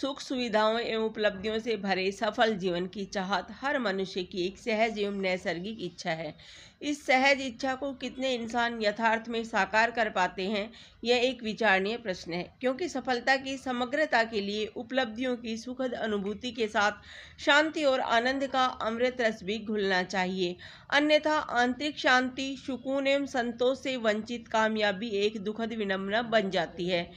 सुख सुविधाओं एवं उपलब्धियों से भरे सफल जीवन की चाहत हर मनुष्य की एक सहज एवं नैसर्गिक इच्छा है। इस सहज इच्छा को कितने इंसान यथार्थ में साकार कर पाते हैं, यह एक विचारणीय प्रश्न है, क्योंकि सफलता की समग्रता के लिए उपलब्धियों की सुखद अनुभूति के साथ शांति और आनंद का अमृत रस भी घुलना चाहिए। अन्यथा आंतरिक शांति, सुकून एवं संतोष से वंचित कामयाबी एक दुखद विडंबना बन जाती है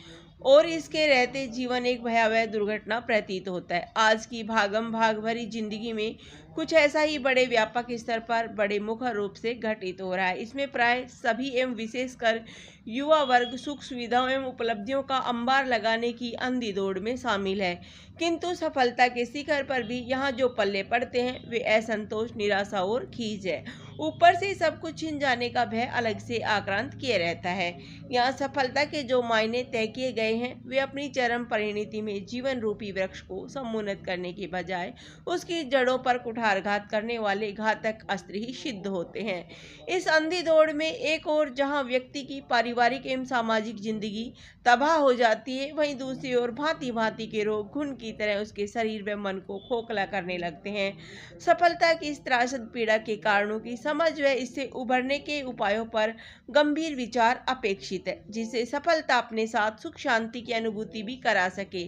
और इसके रहते जीवन एक भयावह दुर्घटना प्रतीत होता है। आज की भागम भाग भरी जिंदगी में कुछ ऐसा ही बड़े व्यापक स्तर पर बड़े मुखर रूप से घटित हो रहा है। इसमें प्राय सभी एवं विशेषकर युवा वर्ग सुख सुविधाओं एवं उपलब्धियों का अंबार लगाने की अंधी दौड़ में शामिल है, किंतु सफलता के शिखर पर भी यहाँ जो पल्ले पड़ते हैं वे असंतोष, निराशा और खींच है। ऊपर से सब कुछ छिन जाने का भय अलग से आक्रांत किए रहता है। यहाँ सफलता के जो मायने तय किए गए हैं वे अपनी चरम परिणति में जीवन रूपी वृक्ष को समुन्नत करने के बजाय उसकी जड़ों पर कुठारघात करने वाले घातक अस्त्र ही सिद्ध होते हैं। इस अंधी दौड़ में एक ओर जहाँ व्यक्ति की पारिवारिक एवं सामाजिक जिंदगी तबाह हो जाती है, वहीं दूसरी ओर भांति भांति के रोग घुन की तरह उसके शरीर व मन को खोखला करने लगते हैं। सफलता की इस त्रासद पीड़ा के कारणों की समझ व इससे उभरने के उपायों पर गंभीर विचार अपेक्षित है, जिससे सफलता अपने साथ सुख शांति की अनुभूति भी करा सके।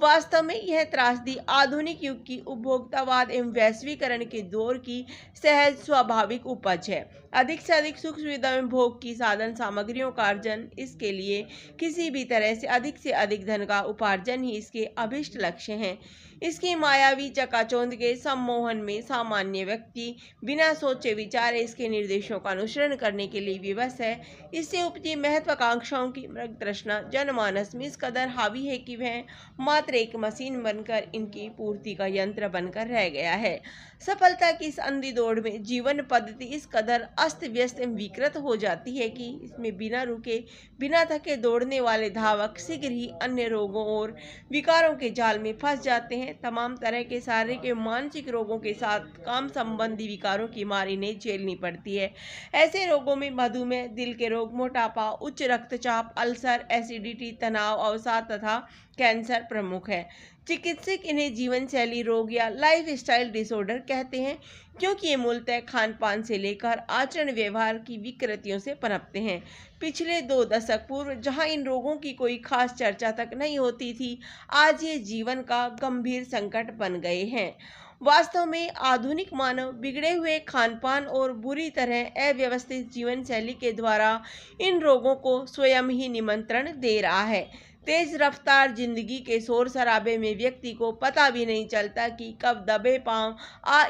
वास्तव में यह त्रासदी आधुनिक युग की उपभोक्तावाद एवं वैश्वीकरण के दौर की सहज स्वाभाविक उपज है। अधिक से अधिक सुख सुविधा एवं भोग की साधन सामग्रियों का अर्जन, इसके लिए किसी भी तरह से अधिक धन का उपार्जन ही इसके अभिष्ट लक्ष्य हैं। इसकी मायावी चकाचौंध के सम्मोहन में सामान्य व्यक्ति बिना सोचे विचारे इसके निर्देशों का अनुसरण करने के लिए विवश है। इससे उपजी महत्वाकांक्षाओं की मृग तृष्णा जनमानस में इस कदर हावी है कि वह मात्र एक मशीन बनकर इनकी पूर्ति का यंत्र बनकर रह गया है। सफलता की इस अंधी दौड़ में जीवन पद्धति इस कदर अस्त व्यस्त एवं विकृत हो जाती है कि इसमें बिना रुके बिना थके दौड़ने वाले धावक शीघ्र ही अन्य रोगों और विकारों के जाल में फंस जाते हैं। तमाम तरह के शारीरिक एवं मानसिक रोगों के साथ काम संबंधी विकारों की मार इन्हें झेलनी पड़ती है। ऐसे रोगों में मधुमेह, दिल के रोग, मोटापा, उच्च रक्तचाप, अल्सर, एसिडिटी, तनाव, अवसाद तथा कैंसर प्रमुख है। चिकित्सक इन्हें जीवन शैली रोग या लाइफ स्टाइल डिसऑर्डर कहते हैं, क्योंकि ये मूलतः खान पान से लेकर आचरण व्यवहार की विकृतियों से पनपते हैं। पिछले 2 दशक पूर्व जहां इन रोगों की कोई खास चर्चा तक नहीं होती थी, आज ये जीवन का गंभीर संकट बन गए हैं। वास्तव में आधुनिक मानव बिगड़े हुए खानपान और बुरी तरह अव्यवस्थित जीवन शैली के द्वारा इन रोगों को स्वयं ही निमंत्रण दे रहा है। तेज रफ्तार जिंदगी के शोर शराबे में व्यक्ति को पता भी नहीं चलता कि कब दबे पांव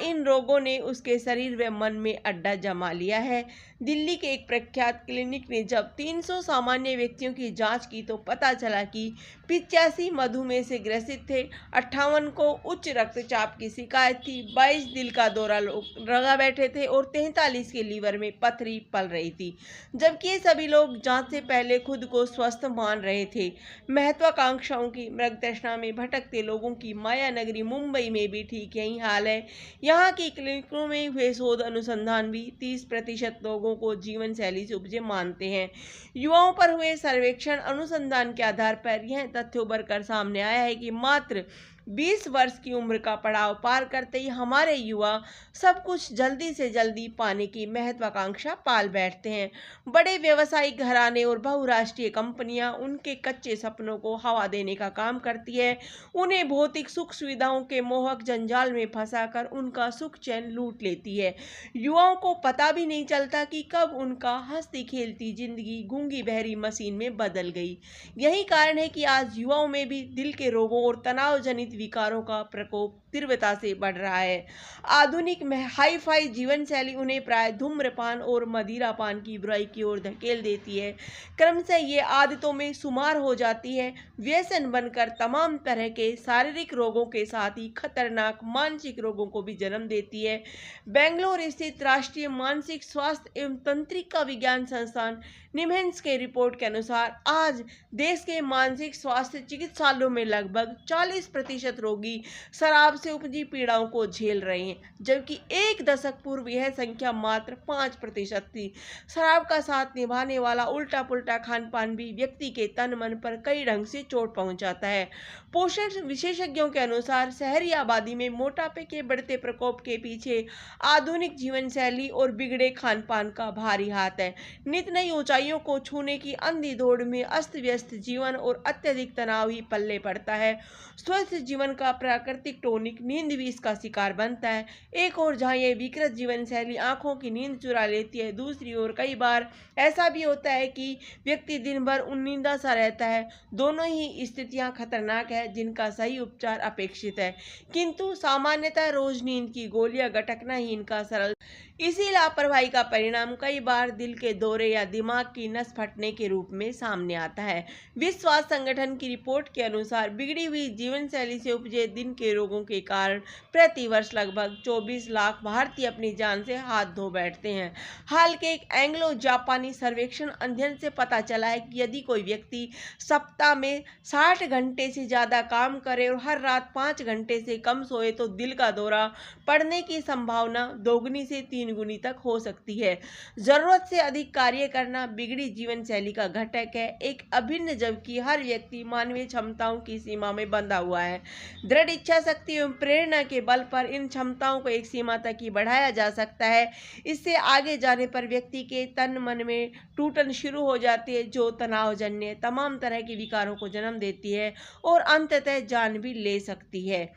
इन रोगों ने उसके शरीर व मन में अड्डा जमा लिया है। दिल्ली के एक प्रख्यात क्लिनिक ने जब 300 सामान्य व्यक्तियों की जांच की तो पता चला कि 85 मधुमेह से ग्रसित थे, 58 को उच्च रक्तचाप की शिकायत थी, 22 दिल का दौरा लगा बैठे थे और 43 के लीवर में पथरी पल रही थी, जबकि ये सभी लोग जांच से पहले खुद को स्वस्थ मान रहे थे। महत्वाकांक्षाओं की मृग तृष्णा में भटकते लोगों की माया नगरी मुंबई में भी ठीक यही हाल है। यहाँ की क्लिनिकों में हुए शोध अनुसंधान भी 30% लोगों को जीवन शैली से उपजे मानते हैं। युवाओं पर हुए सर्वेक्षण अनुसंधान के आधार पर यह तथ्य उभर कर सामने आया है कि मात्र 20 वर्ष की उम्र का पड़ाव पार करते ही हमारे युवा सब कुछ जल्दी से जल्दी पाने की महत्वाकांक्षा पाल बैठते हैं। बड़े व्यवसायिक घराने और बहुराष्ट्रीय कंपनियां उनके कच्चे सपनों को हवा देने का काम करती है, उन्हें भौतिक सुख सुविधाओं के मोहक जंजाल में फंसाकर उनका सुख चैन लूट लेती है। युवाओं को पता भी नहीं चलता कि कब उनका हंसती खेलती जिंदगी गूंगी बहरी मशीन में बदल गई। यही कारण है कि आज युवाओं में भी दिल के रोगों और तनाव जनित विकारों का प्रकोप तीव्रता से बढ़ रहा है। आधुनिक हाई फाई जीवन शैली उन्हें प्राय धूम्रपान और मदिरापान की बुराई की ओर धकेल देती है। क्रमशः ये आदतों में शुमार हो जाती है, व्यसन बनकर तमाम तरह के शारीरिक रोगों के साथ ही खतरनाक मानसिक रोगों को भी जन्म देती है। बेंगलोर स्थित राष्ट्रीय मानसिक स्वास्थ्य एवं तंत्रिका विज्ञान संस्थान निम्हांस के रिपोर्ट के अनुसार आज देश के मानसिक स्वास्थ्य चिकित्सालयों में लगभग 40% प्रतिशत रोगी शराब से उपजी पीड़ाओं को झेल रहे हैं, जबकि एक दशक पूर्व यह संख्या मात्र 5% थी। शराब का साथ निभाने वाला उल्टा पुल्टा खान पान भी व्यक्ति के तन मन पर कई ढंग से चोट पहुंचाता है। पोषण विशेषज्ञों के अनुसार शहरी आबादी में मोटापे के बढ़ते प्रकोप के पीछे आधुनिक जीवन शैली और बिगड़े खान पान का भारी हाथ है। नित नई ऊंचाइयों को छूने की अंधी दौड़ में अस्त व्यस्त जीवन और अत्यधिक तनाव ही पल्ले पड़ता है। स्वस्थ जीवन का प्राकृतिक टॉनिक नींद भी इसका शिकार बनता है। एक और जहां यह विकृत जीवन शैली आंखों की नींद चुरा लेती है, दूसरी ओर कई बार ऐसा भी होता है कि व्यक्ति दिन भर उन्नीदा सा रहता है। दोनों ही स्थितियां खतरनाक है, जिनका सही उपचार अपेक्षित है, किंतु सामान्यतः रोज नींद की गोलियां गटकना ही इनका सरल। इसी लापरवाही का परिणाम कई बार दिल के दौरे या दिमाग की नस फटने के रूप में सामने आता है। विश्व स्वास्थ्य संगठन की रिपोर्ट के अनुसार बिगड़ी हुई जीवन शैली से उपजे दिन के रोगों के कारण प्रति वर्ष लगभग 24 लाख भारतीय अपनी जान से हाथ धो बैठते हैं। हाल के एक एंग्लो जापानी सर्वेक्षण अध्ययन से पता चला है कि यदि कोई व्यक्ति सप्ताह में 60 घंटे से ज्यादा काम करे और हर रात 5 घंटे से कम सोए तो दिल का दौरा पड़ने की संभावना दोगुनी से 3 गुनी तक हो सकती है। जरूरत से अधिक कार्य करना बिगड़ी जीवन शैली का घटक है, एक अभिन्न, जबकि हर व्यक्ति मानवीय क्षमताओं की सीमा में बंधा हुआ है। दृढ़ इच्छा शक्ति एवं प्रेरणा के बल पर इन क्षमताओं को एक सीमा तक ही बढ़ाया जा सकता है। इससे आगे जाने पर व्यक्ति के तन मन में टूटन शुरू हो जाती है, जो तनावजन्य तमाम तरह के विकारों को जन्म देती है और अंततः जान भी ले सकती है।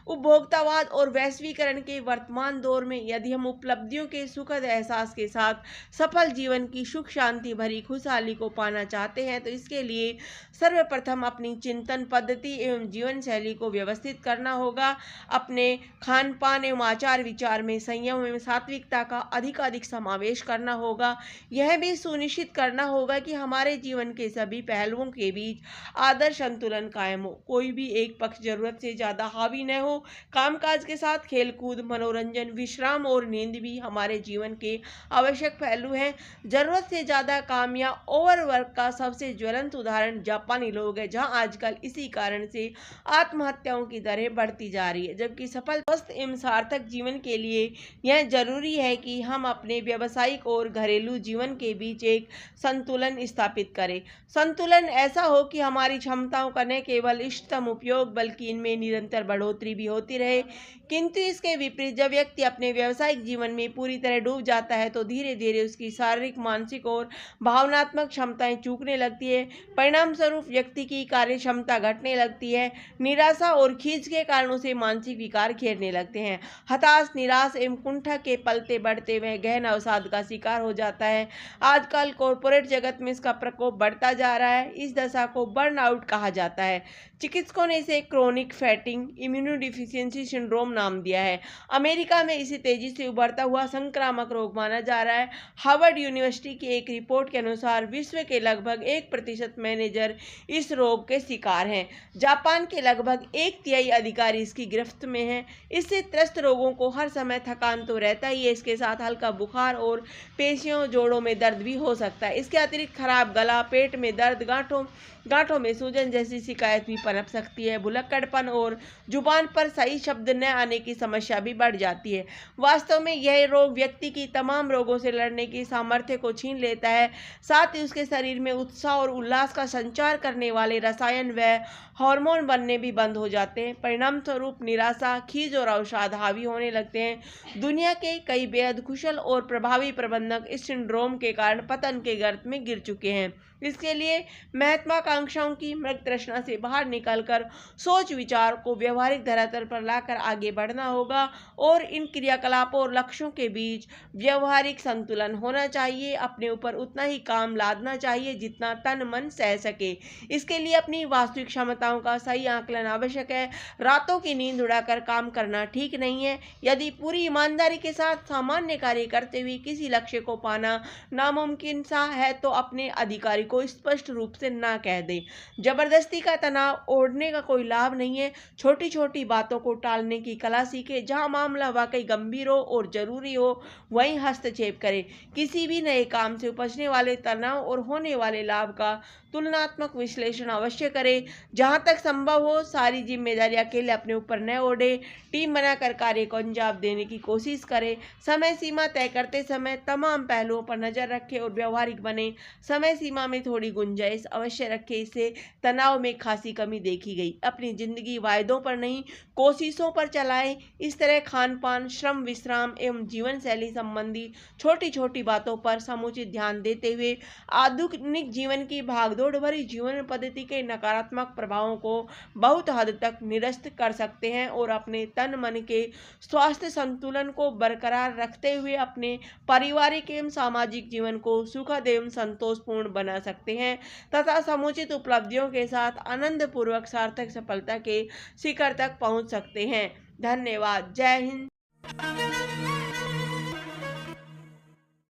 उपभोक्तावाद और वैश्वीकरण के वर्तमान दौर में यदि हम उपलब्धियों के सुखद एहसास के साथ सफल जीवन की सुख शांति भरी खुशहाली को पाना चाहते हैं, तो इसके लिए सर्वप्रथम अपनी चिंतन पद्धति एवं जीवन शैली को व्यवस्थित करना होगा। अपने खान पान एवं आचार विचार में संयम एवं सात्विकता का अधिकाधिक समावेश करना होगा। यह भी सुनिश्चित करना होगा कि हमारे जीवन के सभी पहलुओं के बीच आदर्श संतुलन कायम हो, कोई भी एक पक्ष जरूरत से ज्यादा हावी न हो। कामकाज के साथ खेलकूद, मनोरंजन, विश्राम और नींद भी हमारे जीवन के आवश्यक पहलू हैं। जरूरत से ज्यादा काम या ओवरवर्क का सबसे ज्वलंत उदाहरण जापानी लोग हैं, जहां आजकल इसी कारण से आत्महत्याओं की दरें बढ़ती जा रही है। जबकि सफल, स्वस्थ एवं सार्थक जीवन के लिए यह जरूरी है कि हम अपने व्यावसायिक और घरेलू जीवन के बीच एक संतुलन स्थापित करें। संतुलन ऐसा हो कि हमारी क्षमताओं का न केवल इष्टतम उपयोग बल्कि इनमें निरंतर बढ़ोतरी भी होती रहे। किंतु इसके विपरीत जब व्यक्ति अपने व्यावसायिक जीवन में पूरी तरह डूब जाता है तो धीरे धीरे उसकी शारीरिक, मानसिक और भावनात्मक क्षमताएं चूकने लगती है। परिणाम स्वरूप व्यक्ति की कार्य क्षमता घटने लगती है। निराशा और खींच के कारण उसे मानसिक विकार घेरने लगते हैं। हताश, निराश एवं कुंठा के पलते बढ़ते वह गहन अवसाद का शिकार हो जाता है। आजकल कॉरपोरेट जगत में इसका प्रकोप बढ़ता जा रहा है। इस दशा को बर्नआउट कहा जाता है। चिकित्सकों ने इसे क्रोनिक फैटिग इम्यूनोडिफिशियंसी सिंड्रोम नाम दिया है। अमेरिका में इसे तेजी से उभरता हुआ संक्रामक रोग माना जा रहा है। हार्वर्ड यूनिवर्सिटी की एक रिपोर्ट के अनुसार विश्व के लगभग 1% मैनेजर इस रोग के शिकार हैं। जापान के लगभग 1/3 अधिकारी इसकी गिरफ्त में हैं। इससे त्रस्त रोगों को हर समय थकान तो रहता ही है, इसके साथ हल्का बुखार और पेशियों, जोड़ों में दर्द भी हो सकता है। इसके अतिरिक्त खराब गला, पेट में दर्द, गांठों में सूजन जैसी शिकायत भी पनप सकती है। भुलक्कड़पन और जुबान पर सही शब्द न आने की समस्या भी बढ़ जाती है। वास्तव में यह रोग व्यक्ति की तमाम रोगों से लड़ने की सामर्थ्य को छीन लेता है। साथ ही उसके शरीर में उत्साह और उल्लास का संचार करने वाले रसायन व हार्मोन बनने भी बंद हो जाते हैं। परिणाम स्वरूप निराशा, खीज और अवसाद हावी होने लगते हैं। दुनिया के कई बेहद कुशल और प्रभावी प्रबंधक इस सिंड्रोम के कारण पतन के गर्त में गिर चुके हैं। इसके लिए महत्वाकांक्षाओं की मृग तृष्णा से बाहर निकलकर सोच विचार को व्यवहारिक धरातल पर लाकर आगे बढ़ना होगा और इन क्रियाकलापों और लक्ष्यों के बीच व्यवहारिक संतुलन होना चाहिए। अपने ऊपर उतना ही काम लादना चाहिए जितना तन मन सह सके। इसके लिए अपनी वास्तविक क्षमताओं का सही आकलन आवश्यक है। रातों की नींद उड़ाकर काम करना ठीक नहीं है। यदि पूरी ईमानदारी के साथ सामान्य कार्य करते हुए किसी लक्ष्य को पाना नामुमकिन सा है तो अपने अधिकारी को स्पष्ट रूप से ना कह दे। जबरदस्ती का तनाव ओढ़ने का कोई लाभ नहीं है। छोटी छोटी बातों को टालने की कला सीखे। जहां मामला वाकई गंभीर हो और जरूरी हो वहीं हस्तक्षेप करें। किसी भी नए काम से उपजने वाले तनाव और होने वाले लाभ का तुलनात्मक विश्लेषण अवश्य करें। जहां तक संभव हो सारी जिम्मेदारी अकेले अपने ऊपर न ओढ़े, टीम बनाकर कार्य को अंजाम देने की कोशिश करें। समय सीमा तय करते समय तमाम पहलुओं पर नजर रखें और व्यवहारिक बने। समय सीमा में थोड़ी गुंजाइश अवश्य रखें, इससे तनाव में खासी कमी देखी गई। अपनी जिंदगी वायदों पर नहीं, कोशिशों पर चलाएं। इस तरह खान पान, श्रम, विश्राम एवं जीवन शैली संबंधी छोटी छोटी बातों पर समुचित ध्यान देते हुए आधुनिक जीवन की भागदौड़ भरी जीवन पद्धति के नकारात्मक प्रभावों को बहुत हद तक निरस्त कर सकते हैं और अपने तन मन के स्वास्थ्य संतुलन को बरकरार रखते हुए अपने पारिवारिक एवं सामाजिक जीवन को सुखद एवं संतोषपूर्ण बना सकते हैं तथा समुचित उपलब्धियों के साथ आनंद पूर्वक सार्थक सफलता के शिखर तक पहुंच सकते हैं। धन्यवाद। जय हिंद।